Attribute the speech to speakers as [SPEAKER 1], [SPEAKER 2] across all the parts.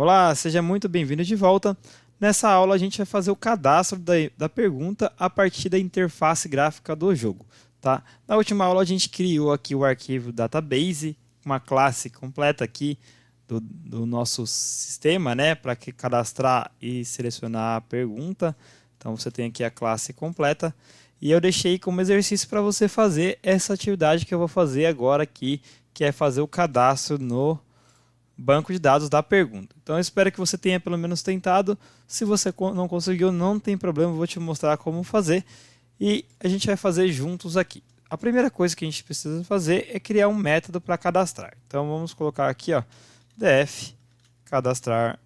[SPEAKER 1] Olá, seja muito bem-vindo de volta. Nessa aula a gente vai fazer o cadastro da pergunta a partir da interface gráfica do jogo, tá? Na última aula a gente criou aqui o arquivo database, uma classe completa aqui do nosso sistema, né, para cadastrar e selecionar a pergunta. Então você tem aqui a classe completa e eu deixei como exercício para você fazer essa atividade que eu vou fazer agora aqui, que é fazer o cadastro no banco de dados da pergunta. Então eu espero que você tenha pelo menos tentado. Se você não conseguiu, não tem problema, eu vou te mostrar como fazer e a gente vai fazer juntos aqui. A primeira coisa que a gente precisa fazer é criar um método para cadastrar. Então vamos colocar aqui, ó, def cadastrar,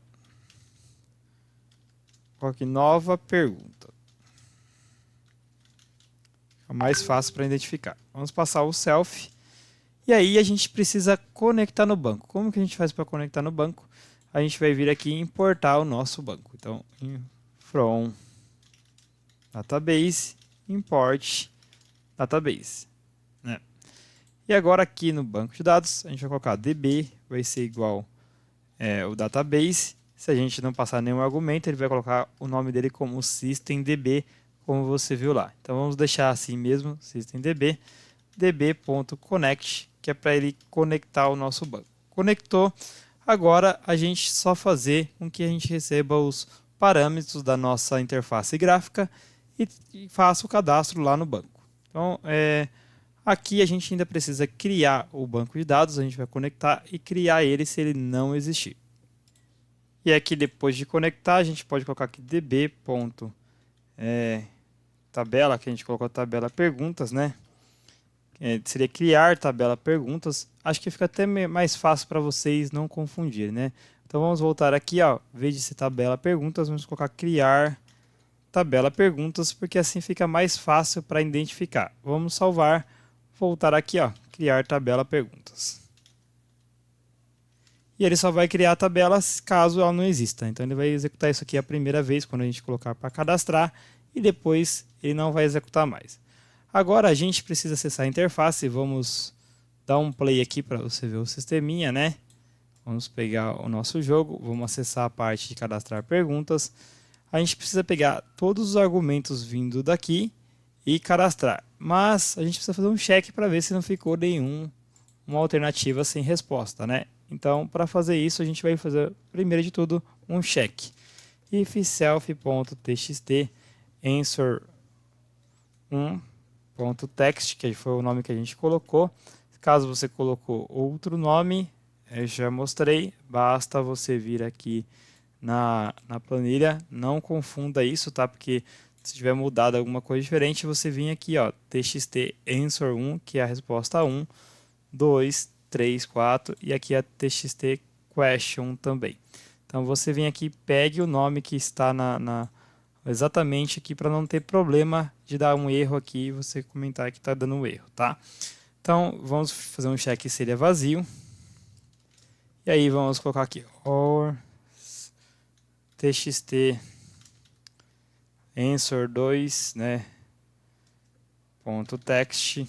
[SPEAKER 1] coloque nova pergunta. É mais fácil para identificar. Vamos passar o self. E aí a gente precisa conectar no banco. Como que a gente faz para conectar no banco? A gente vai vir aqui e importar o nosso banco. Então, from database, import database. Né? E agora aqui no banco de dados, a gente vai colocar db, vai ser igual o database. Se a gente não passar nenhum argumento, ele vai colocar o nome dele como systemdb, como você viu lá. Então vamos deixar assim mesmo, systemdb, db.connect, que é para ele conectar o nosso banco. Conectou, agora a gente só fazer com que a gente receba os parâmetros da nossa interface gráfica e faça o cadastro lá no banco. Então, aqui a gente ainda precisa criar o banco de dados, a gente vai conectar e criar ele se ele não existir. E aqui depois de conectar, a gente pode colocar aqui db.tabela, que a gente colocou a tabela perguntas, né? Seria criar tabela perguntas. Acho que fica até mais fácil para vocês não confundirem, né? Então vamos voltar aqui, ó, em vez de ser tabela perguntas, vamos colocar criar tabela perguntas, porque assim fica mais fácil para identificar. Vamos salvar, voltar aqui, ó, criar tabela perguntas. E ele só vai criar a tabela caso ela não exista. Então ele vai executar isso aqui a primeira vez quando a gente colocar para cadastrar e depois ele não vai executar mais. Agora a gente precisa acessar a interface, vamos dar um play aqui para você ver o sisteminha, né? Vamos pegar o nosso jogo, vamos acessar a parte de cadastrar perguntas. A gente precisa pegar todos os argumentos vindo daqui e cadastrar. Mas a gente precisa fazer um check para ver se não ficou uma alternativa sem resposta, né? Então, para fazer isso, a gente vai fazer, primeiro de tudo, um check. If self.txt answer 1.text, que foi o nome que a gente colocou. Caso você colocou outro nome, eu já mostrei, basta você vir aqui na planilha, não confunda isso, tá? Porque se tiver mudado alguma coisa diferente, você vem aqui, ó, txt answer 1, que é a resposta 1, 2, 3, 4, e aqui a txt question também. Então você vem aqui, pegue o nome que está exatamente aqui para não ter problema de dar um erro aqui e você comentar que está dando um erro, tá? Então vamos fazer um check se ele é vazio. E aí vamos colocar aqui or txt answer 2, né? Ponto text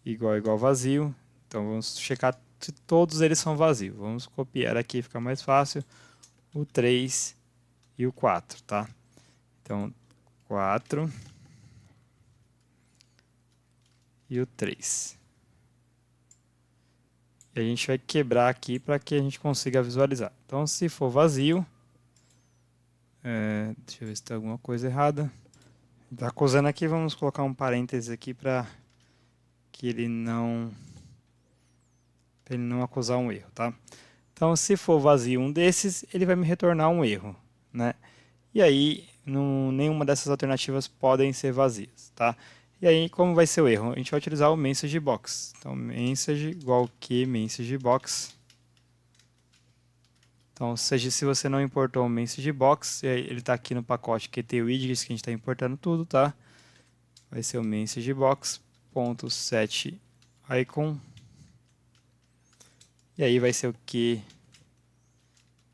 [SPEAKER 1] igual vazio. Então vamos checar se todos eles são vazios. Vamos copiar aqui, fica mais fácil. O 3 e o 4, tá? Então 4 e o 3. E a gente vai quebrar aqui para que a gente consiga visualizar. Então se for vazio, deixa eu ver se tem alguma coisa errada. Está acusando aqui, vamos colocar um parêntese aqui para que ele não acusar um erro, tá? Então, se for vazio um desses, ele vai me retornar um erro, né? E aí, nenhuma dessas alternativas podem ser vazias, tá? E aí, como vai ser o erro? A gente vai utilizar o message box. Então, message igual que message box. Então, seja se você não importou o message box, ele está aqui no pacote QT widgets que a gente está importando tudo, tá? Vai ser o message box.set icon. E aí vai ser o que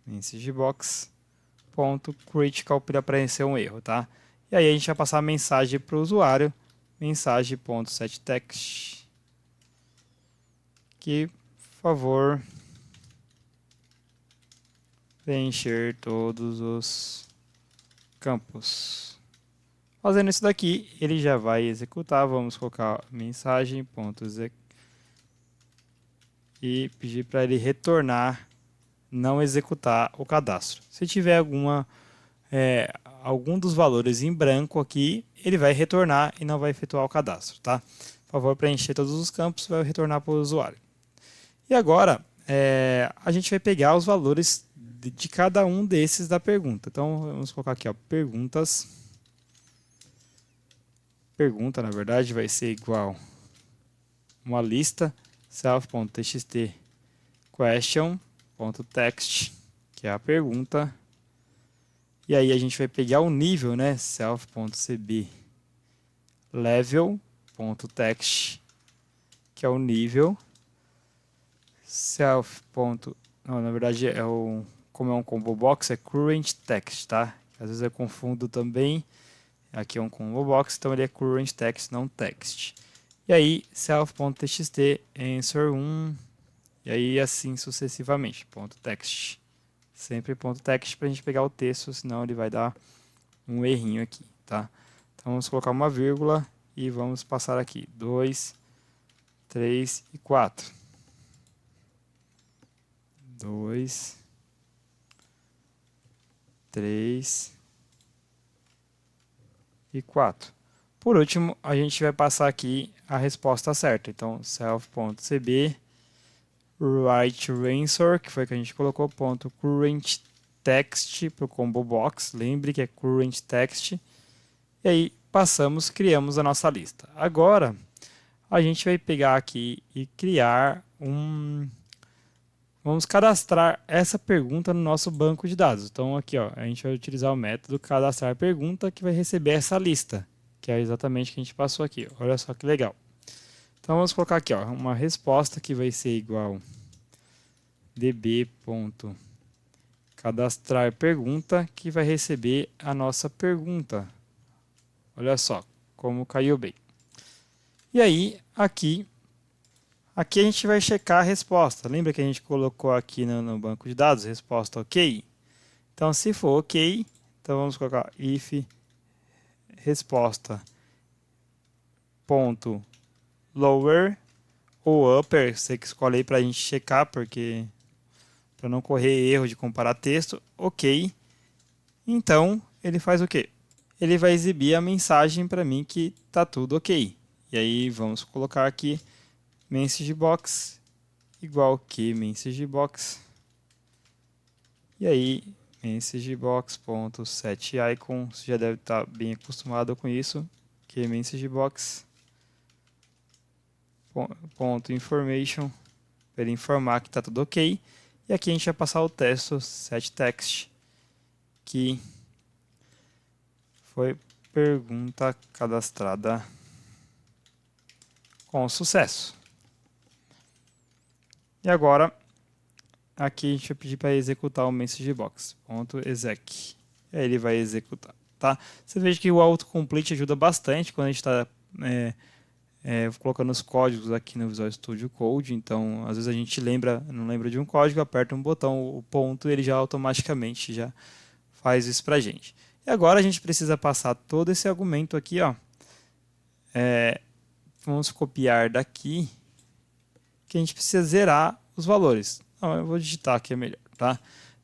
[SPEAKER 1] message box.critical para aparecer um erro, tá? E aí a gente vai passar a mensagem para o usuário, mensagem.setText, que, por favor, preencher todos os campos. Fazendo isso daqui, ele já vai executar. Vamos colocar mensagem.exec e pedir para ele retornar, não executar o cadastro. Se tiver algum dos valores em branco aqui, ele vai retornar e não vai efetuar o cadastro, tá? Por favor, preencher todos os campos, vai retornar para o usuário. E agora, a gente vai pegar os valores de cada um desses da pergunta. Então, vamos colocar aqui, ó, perguntas. Pergunta, na verdade, vai ser igual uma lista self.txt question.text, que é a pergunta. E aí a gente vai pegar o nível, né? self.cb level.text, que é o nível. Self. Não, na verdade como é um combo box, é current text, tá? Às vezes eu confundo também. Aqui é um combo box, então ele é current text, não text. E aí self.txt answer 1, e aí assim sucessivamente, .text. Sempre .text para a gente pegar o texto, senão ele vai dar um errinho aqui, tá? Então vamos colocar uma vírgula e vamos passar aqui 2, 3 e 4. 2, 3 e 4. Por último, a gente vai passar aqui a resposta certa. Então, self.cb write answer, que foi que a gente colocou, .current text para o combo box. Lembre que é current text. E aí, passamos, criamos a nossa lista. Agora, a gente vai pegar aqui e criar vamos cadastrar essa pergunta no nosso banco de dados. Então, aqui, ó, a gente vai utilizar o método cadastrar pergunta, que vai receber essa lista, que é exatamente o que a gente passou aqui. Olha só que legal. Então, vamos colocar aqui, ó, uma resposta que vai ser igual db.cadastrar pergunta, que vai receber a nossa pergunta. Olha só como caiu bem. E aí, aqui a gente vai checar a resposta. Lembra que a gente colocou aqui no banco de dados, resposta ok? Então, se for ok, então vamos colocar if resposta ponto lower ou upper, você que escolhe aí para a gente checar, porque para não correr erro de comparar texto, ok. Então, ele faz o quê? Ele vai exibir a mensagem para mim que está tudo ok. E aí, vamos colocar aqui message box igual que message box. E aí, message box.set icon, você já deve estar bem acostumado com isso, que message box ponto information, para ele informar que está tudo ok. E aqui a gente vai passar o texto set text, que foi pergunta cadastrada com sucesso. E agora, aqui a gente vai pedir para executar o messagebox.exec. E aí ele vai executar, tá? Você veja que o autocomplete ajuda bastante quando a gente está colocando os códigos aqui no Visual Studio Code. Então, às vezes a gente não lembra de um código, aperta um botão, o ponto, ele já automaticamente já faz isso para a gente. E agora a gente precisa passar todo esse argumento aqui, ó. Vamos copiar daqui, que a gente precisa zerar os valores. Não, eu vou digitar aqui, é melhor, tá? A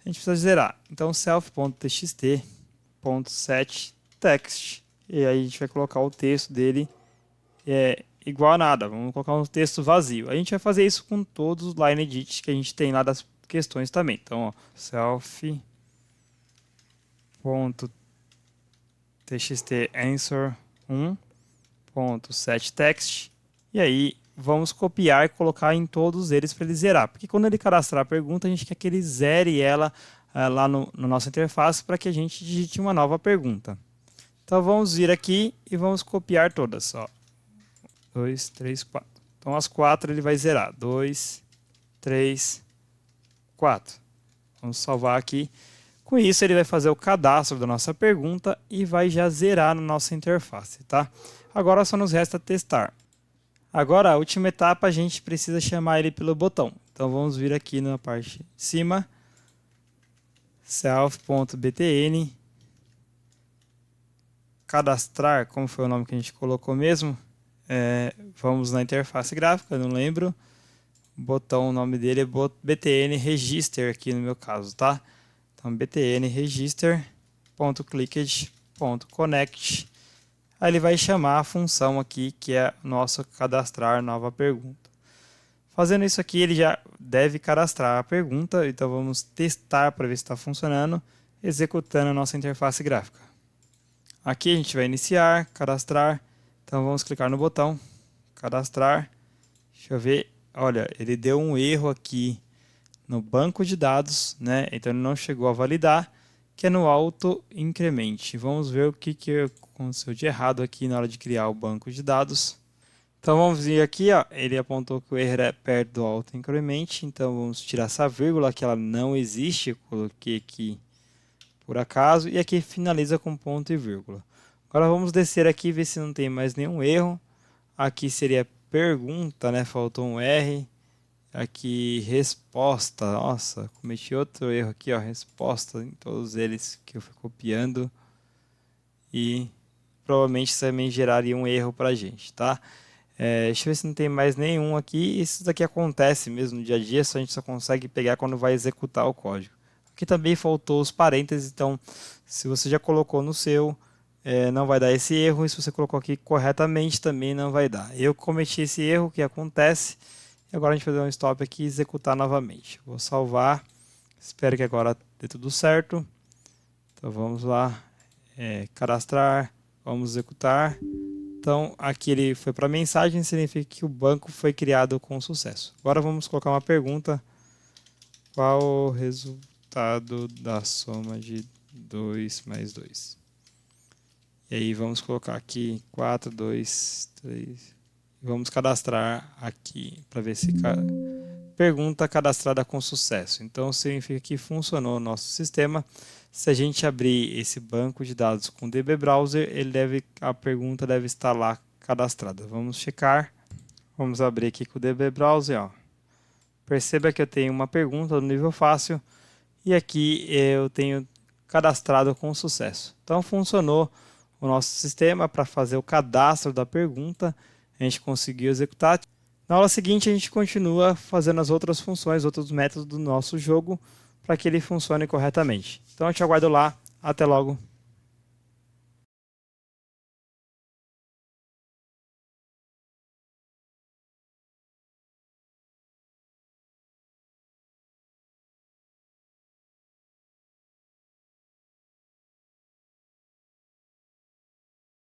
[SPEAKER 1] gente precisa zerar. Então, self.txt.setText. E aí a gente vai colocar o texto dele igual a nada. Vamos colocar um texto vazio. A gente vai fazer isso com todos os line edits que a gente tem lá das questões também. Então, ó, self.txt answer 1.setText. E aí, vamos copiar e colocar em todos eles para ele zerar. Porque quando ele cadastrar a pergunta, a gente quer que ele zere ela lá no nossa interface para que a gente digite uma nova pergunta. Então, vamos vir aqui e vamos copiar todas. 2, 3, 4. Então, as 4 ele vai zerar. 2, 3, 4. Vamos salvar aqui. Com isso, ele vai fazer o cadastro da nossa pergunta e vai já zerar na nossa interface, tá? Agora só nos resta testar. Agora, a última etapa, a gente precisa chamar ele pelo botão. Então, vamos vir aqui na parte de cima self.btn, cadastrar, como foi o nome que a gente colocou mesmo, vamos na interface gráfica, não lembro, o botão, o nome dele é btn register aqui no meu caso, tá? Então btn register.clicked.connect, aí ele vai chamar a função aqui que é nosso cadastrar nova pergunta. Fazendo isso aqui, ele já deve cadastrar a pergunta, então vamos testar para ver se está funcionando, executando a nossa interface gráfica. Aqui a gente vai iniciar, cadastrar, então vamos clicar no botão, cadastrar, deixa eu ver, olha, ele deu um erro aqui no banco de dados, né? Então ele não chegou a validar, que é no auto incremente. Vamos ver o que aconteceu de errado aqui na hora de criar o banco de dados. Então vamos vir aqui, ó, ele apontou que o erro é perto do auto incremente, então vamos tirar essa vírgula que ela não existe, eu coloquei aqui por acaso, e aqui finaliza com ponto e vírgula. Agora vamos descer aqui e ver se não tem mais nenhum erro. Aqui seria pergunta, né? Faltou um R. Aqui resposta, nossa, cometi outro erro aqui, ó, resposta em todos eles que eu fui copiando. E provavelmente isso também geraria um erro para a gente, tá? Deixa eu ver se não tem mais nenhum aqui. Isso daqui acontece mesmo no dia a dia, a gente só consegue pegar quando vai executar o código. Aqui também faltou os parênteses, então se você já colocou no seu, não vai dar esse erro, e se você colocou aqui corretamente também não vai dar. Eu cometi esse erro, que acontece, e agora a gente vai dar um stop aqui e executar novamente. Vou salvar, espero que agora dê tudo certo. Então vamos lá, cadastrar, vamos executar. Então aqui ele foi para a mensagem, significa que o banco foi criado com sucesso. Agora vamos colocar uma pergunta: qual o resultado da soma de 2 mais 2? E aí vamos colocar aqui 4, 2, 3. Vamos cadastrar aqui para ver se pergunta cadastrada com sucesso. Então significa que funcionou o nosso sistema. Se a gente abrir esse banco de dados com o DB Browser, a pergunta deve estar lá cadastrada. Vamos checar. Vamos abrir aqui com o DB Browser, ó. Perceba que eu tenho uma pergunta no nível fácil e aqui eu tenho cadastrado com sucesso. Então funcionou o nosso sistema para fazer o cadastro da pergunta. A gente conseguiu executar. Na aula seguinte a gente continua fazendo as outras funções, outros métodos do nosso jogo para que ele funcione corretamente. Então eu te aguardo lá. Até logo.